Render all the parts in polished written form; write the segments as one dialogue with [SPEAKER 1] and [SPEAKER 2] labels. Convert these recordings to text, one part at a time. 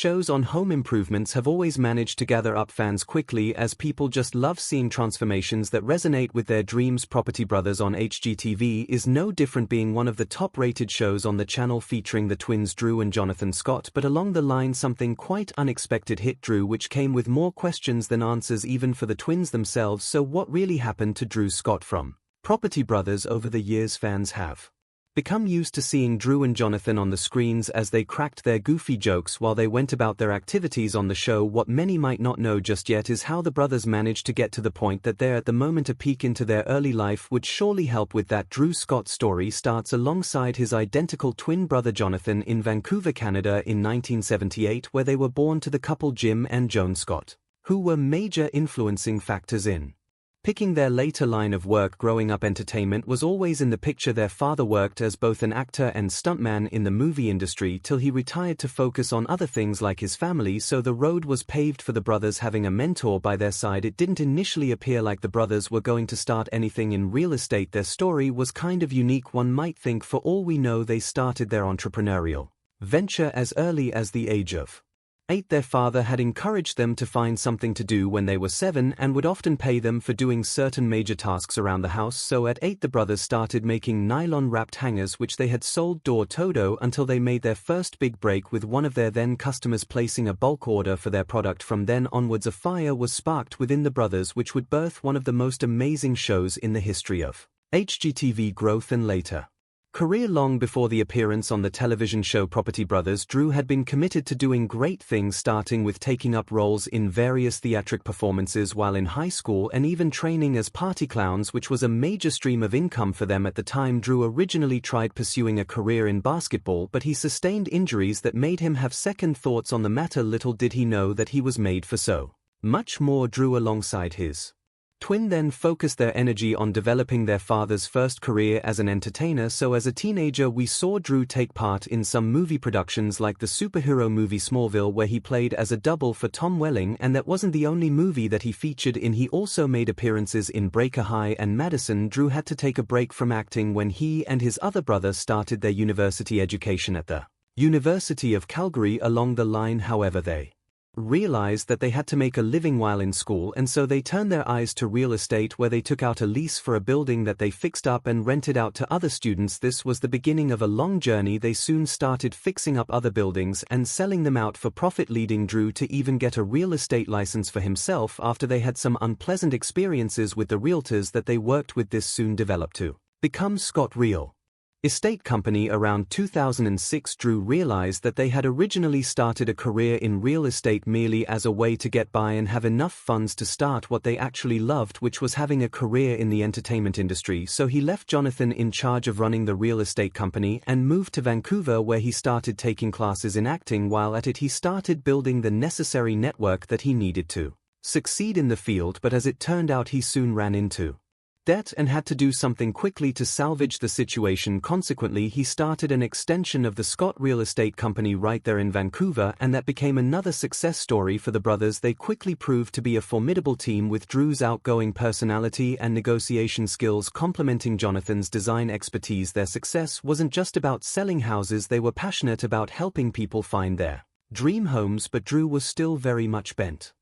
[SPEAKER 1] shows on home improvements have always managed to gather up fans quickly as people just love seeing transformations that resonate with their dreams. Property Brothers on HGTV is no different, being one of the top-rated shows on the channel, featuring the twins Drew and Jonathan Scott, but along the line something quite unexpected hit Drew, which came with more questions than answers even for the twins themselves. So what really happened to Drew Scott from Property Brothers? Over the years, fans have become used to seeing Drew and Jonathan on the screens as they cracked their goofy jokes while they went about their activities on the show. What many might not know just yet is how the brothers managed to get to the point that they're at the moment. A peek into their early life would surely help with that. Drew Scott's story starts alongside his identical twin brother Jonathan in Vancouver, Canada in 1978, where they were born to the couple Jim and Joan Scott, who were major influencing factors in picking their later line of work. Growing up, entertainment was always in the picture. Their father worked as both an actor and stuntman in the movie industry till he retired to focus on other things like his family, so the road was paved for the brothers having a mentor by their side. It didn't initially appear like the brothers were going to start anything in real estate. Their story was kind of unique, one might think. For all we know, they started their entrepreneurial venture as early as the age of 8. Their father had encouraged them to find something to do when they were 7 and would often pay them for doing certain major tasks around the house. So at 8 the brothers started making nylon-wrapped hangers, which they had sold door-to-door until they made their first big break with one of their then customers placing a bulk order for their product. From then onwards a fire was sparked within the brothers, which would birth one of the most amazing shows in the history of HGTV growth and later career. Long before the appearance on the television show Property Brothers, Drew had been committed to doing great things, starting with taking up roles in various theatric performances while in high school and even training as party clowns, which was a major stream of income for them at the time. Drew originally tried pursuing a career in basketball, but he sustained injuries that made him have second thoughts on the matter. Little did he know that he was made for so much more. Drew, alongside his twin, then focused their energy on developing their father's first career as an entertainer. So as a teenager we saw Drew take part in some movie productions like the superhero movie Smallville, where he played as a double for Tom Welling, and that wasn't the only movie that he featured in. He also made appearances in Breaker High and Madison. Drew had to take a break from acting when he and his other brother started their university education at the University of Calgary. Along the line, however, they realized that they had to make a living while in school, and so they turned their eyes to real estate, where they took out a lease for a building that they fixed up and rented out to other students. This was the beginning of a long journey. They soon started fixing up other buildings and selling them out for profit, leading Drew to even get a real estate license for himself after they had some unpleasant experiences with the realtors that they worked with. This soon developed to become Scott Real Estate Company. Around 2006, Drew realized that they had originally started a career in real estate merely as a way to get by and have enough funds to start what they actually loved, which was having a career in the entertainment industry. So he left Jonathan in charge of running the real estate company and moved to Vancouver, where he started taking classes in acting. While at it, he started building the necessary network that he needed to succeed in the field, but as it turned out, he soon ran into debt and had to do something quickly to salvage the situation. Consequently, he started an extension of the Scott Real Estate Company right there in Vancouver, and that became another success story for the brothers. They quickly proved to be a formidable team, with Drew's outgoing personality and negotiation skills complementing Jonathan's design expertise. Their success wasn't just about selling houses, they were passionate about helping people find their dream homes, but Drew was still very much bent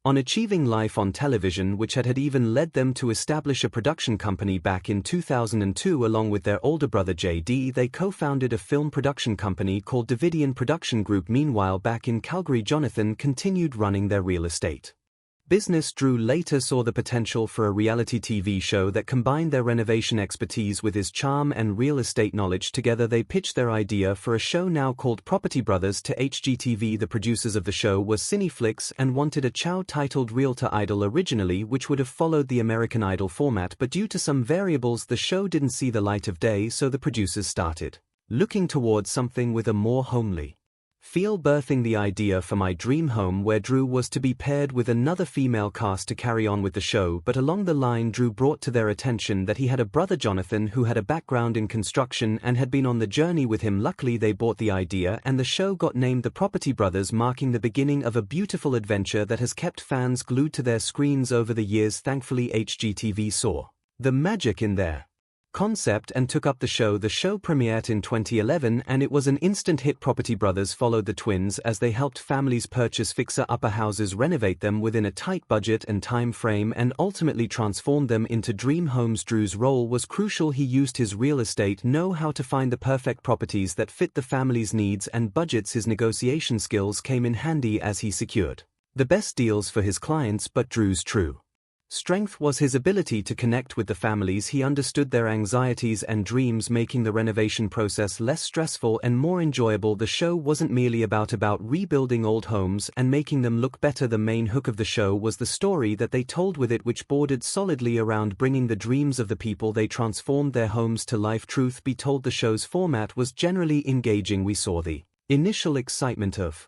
[SPEAKER 1] on achieving life on television, which had even led them to establish a production company back in 2002. Along with their older brother JD, they co-founded a film production company called Davidian Production Group. Meanwhile, back in Calgary, Jonathan continued running their real estate business. Drew later saw the potential for a reality TV show that combined their renovation expertise with his charm and real estate knowledge. Together they pitched their idea for a show now called Property Brothers to HGTV. The producers of the show were Cineflix and wanted a show titled Realtor Idol originally, which would have followed the American Idol format, but due to some variables the show didn't see the light of day, so the producers started looking towards something with a more homely feel, birthing the idea for My Dream Home, where Drew was to be paired with another female cast to carry on with the show. But along the line, Drew brought to their attention that he had a brother Jonathan who had a background in construction and had been on the journey with him. Luckily they bought the idea and the show got named The Property Brothers, marking the beginning of a beautiful adventure that has kept fans glued to their screens over the years. Thankfully HGTV saw the magic in their concept and took up the show. The show premiered in 2011 and it was an instant hit. Property Brothers followed the twins as they helped families purchase fixer-upper houses, renovate them within a tight budget and time frame, and ultimately transformed them into dream homes. Drew's role was crucial. He used his real estate know-how to find the perfect properties that fit the family's needs and budgets. His negotiation skills came in handy as he secured the best deals for his clients, but Drew's true strength was his ability to connect with the families. He understood their anxieties and dreams, making the renovation process less stressful and more enjoyable. The show wasn't merely about rebuilding old homes and making them look better. The main hook of the show was the story that they told with it, which bordered solidly around bringing the dreams of the people they transformed their homes to life. Truth be told, the show's format was generally engaging. We saw the initial excitement of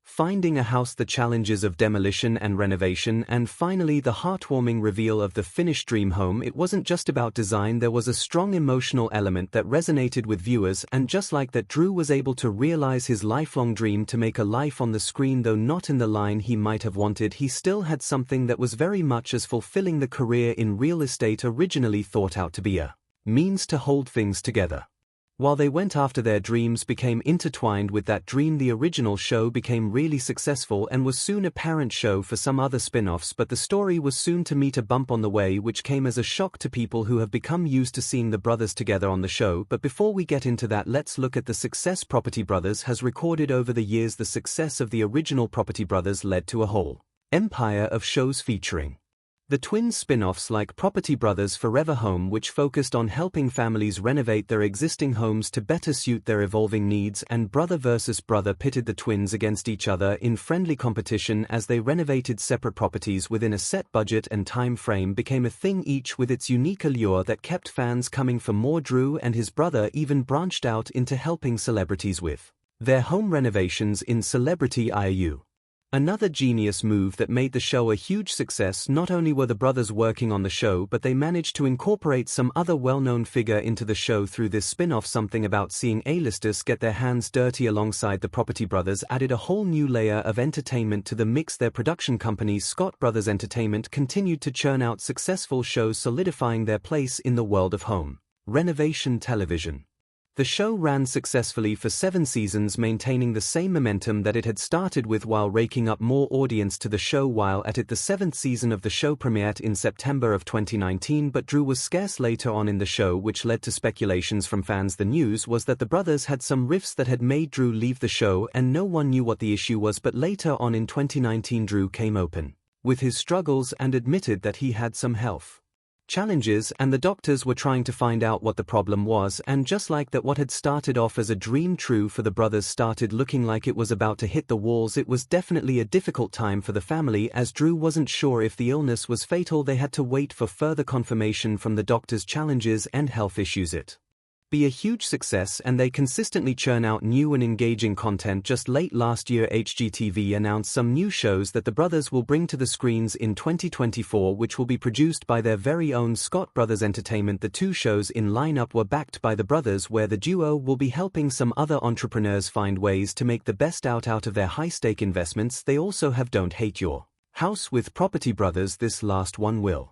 [SPEAKER 1] finding a house, the challenges of demolition and renovation, and finally the heartwarming reveal of the finished dream home. It wasn't just about design, there was a strong emotional element that resonated with viewers, and just like that, Drew was able to realize his lifelong dream to make a life on the screen. Though not in the line he might have wanted, he still had something that was very much as fulfilling. The career in real estate originally thought out to be a means to hold things together. While they went after their dreams became intertwined with that dream. The original show became really successful and was soon a parent show for some other spin-offs, but the story was soon to meet a bump on the way, which came as a shock to people who have become used to seeing the brothers together on the show. But before we get into that, let's look at the success Property Brothers has recorded over the years. The success of the original Property Brothers led to a whole empire of shows featuring the twin spin-offs like Property Brothers Forever Home, which focused on helping families renovate their existing homes to better suit their evolving needs, and Brother vs. Brother pitted the twins against each other in friendly competition as they renovated separate properties within a set budget and time frame. Became a thing, each with its unique allure that kept fans coming for more. Drew and his brother even branched out into helping celebrities with their home renovations in Celebrity IU. Another genius move that made the show a huge success. Not only were the brothers working on the show, but they managed to incorporate some other well-known figure into the show through this spin-off. Something about seeing A-listers get their hands dirty alongside the Property Brothers added a whole new layer of entertainment to the mix. Their production companies, Scott Brothers Entertainment, continued to churn out successful shows, solidifying their place in the world of home renovation television. The show ran successfully for 7 seasons, maintaining the same momentum that it had started with while raking up more audience to the show while at it. The 7th season of the show premiered in September of 2019, but Drew was scarce later on in the show, which led to speculations from fans. The news was that the brothers had some rifts that had made Drew leave the show, and no one knew what the issue was. But later on in 2019, Drew came open with his struggles and admitted that he had some health challenges, and the doctors were trying to find out what the problem was. And just like that, what had started off as a dream true for the brothers started looking like it was about to hit the walls. It was definitely a difficult time for the family, as Drew wasn't sure if the illness was fatal. They had to wait for further confirmation from the doctors. Challenges and health issues it be a huge success, and they consistently churn out new and engaging content. Just late last year, HGTV announced some new shows that the brothers will bring to the screens in 2024, which will be produced by their very own Scott Brothers Entertainment. The 2 shows in lineup were backed by the brothers, where the duo will be helping some other entrepreneurs find ways to make the best out of their high-stake investments. They also have Don't Hate Your House with Property Brothers. This last one will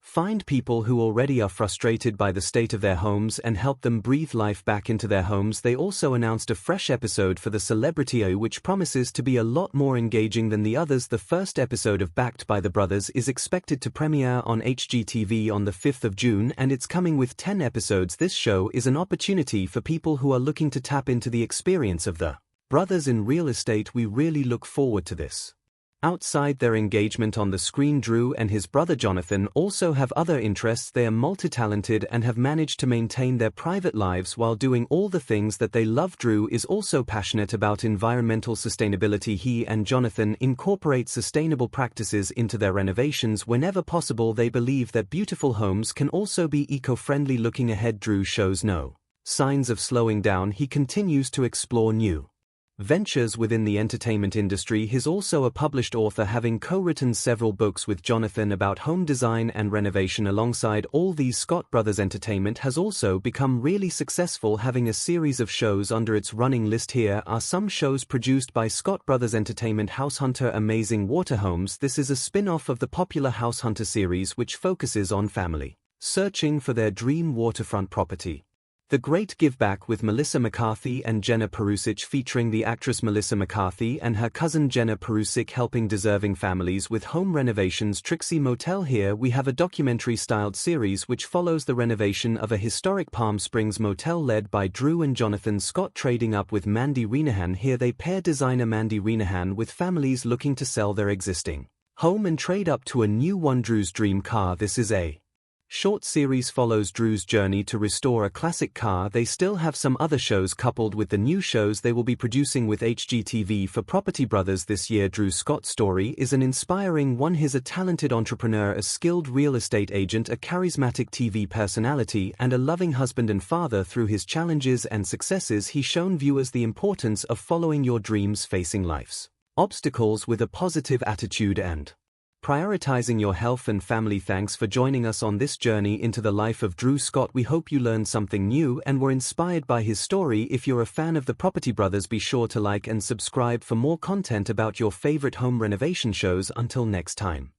[SPEAKER 1] find people who already are frustrated by the state of their homes and help them breathe life back into their homes. They also announced a fresh episode for the Celebrity IU, which promises to be a lot more engaging than the others. The first episode of Backed by the Brothers is expected to premiere on HGTV on the 5th of June, and it's coming with 10 episodes. This show is an opportunity for people who are looking to tap into the experience of the brothers in real estate. We really look forward to this. Outside their engagement on the screen, Drew and his brother Jonathan also have other interests. They are multi-talented and have managed to maintain their private lives while doing all the things that they love. Drew is also passionate about environmental sustainability. He and Jonathan incorporate sustainable practices into their renovations whenever possible. They believe that beautiful homes can also be eco-friendly. Looking ahead, Drew shows no signs of slowing down. He continues to explore new ventures within the entertainment industry. He's also a published author, having co-written several books with Jonathan about home design and renovation. Alongside all these, Scott Brothers Entertainment has also become really successful, having a series of shows under its running list. Here are some shows produced by Scott Brothers Entertainment. House Hunter: Amazing Water Homes. This is a spin-off of the popular House Hunter series, which focuses on family searching for their dream waterfront property. The Great Giveback with Melissa McCarthy and Jenna Perusic, featuring the actress Melissa McCarthy and her cousin Jenna Perusic helping deserving families with home renovations. Trixie Motel. Here we have a documentary-styled series which follows the renovation of a historic Palm Springs motel led by Drew and Jonathan Scott, trading up with Mandy Renahan. Here they pair designer Mandy Renahan with families looking to sell their existing home and trade up to a new one. Drew's dream car. This is a short series follows Drew's journey to restore a classic car. They still have some other shows coupled with the new shows they will be producing with HGTV for Property Brothers this year. Drew Scott's story is an inspiring one. He's a talented entrepreneur, a skilled real estate agent, a charismatic TV personality, and a loving husband and father. Through his challenges and successes, he's shown viewers the importance of following your dreams, facing life's obstacles with a positive attitude, and prioritizing your health and family. Thanks for joining us on this journey into the life of Drew Scott. We hope you learned something new and were inspired by his story. If you're a fan of the Property Brothers, be sure to like and subscribe for more content about your favorite home renovation shows. Until next time.